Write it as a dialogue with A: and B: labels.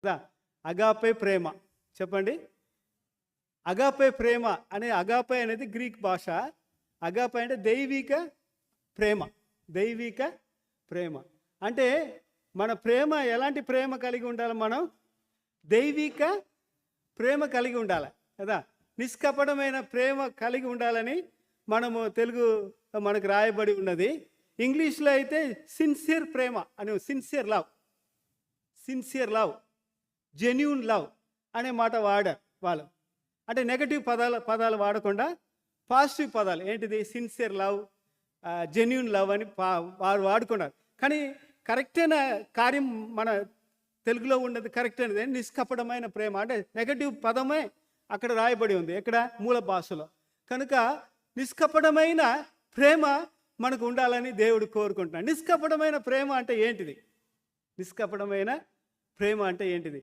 A: కదా. అగాపే ప్రేమ చెప్పండి. అగాపే ప్రేమ అగాపే అనేది గ్రీక్ భాష. అగాపే అంటే దైవిక ప్రేమ. దైవిక ప్రేమ అంటే మన ప్రేమ ఎలాంటి ప్రేమ కలిగి ఉండాలి? మనం దైవిక ప్రేమ కలిగి ఉండాలి కదా. నిష్కపటమైన ప్రేమ కలిగి ఉండాలని మనము తెలుగు మనకు రాయబడి ఉన్నది. ఇంగ్లీష్లో అయితే సిన్సియర్ ప్రేమ అని, సిన్సియర్ లవ్, జెన్యూన్ లవ్ అనే మాట వాడారు వాళ్ళు. అంటే నెగటివ్ పదాలు వాడకుండా పాజిటివ్ పదాలు, ఏంటిది సిన్సియర్ లవ్, జెన్యూన్ లవ్ అని వారు వాడుకున్నారు. కానీ కరెక్ట్ అయిన కార్యం మన తెలుగులో ఉన్నది కరెక్ట్ అనేది నిష్కపటమైన ప్రేమ. అంటే నెగటివ్ పదమే అక్కడ రాయబడి ఉంది, ఎక్కడ మూల భాషలో. కనుక నిష్కపటమైన ప్రేమ మనకు ఉండాలని దేవుడు కోరుకుంటున్నాడు. నిష్కపటమైన ప్రేమ అంటే ఏంటిది? నిష్కపటమైన ప్రేమ అంటే ఏంటిది?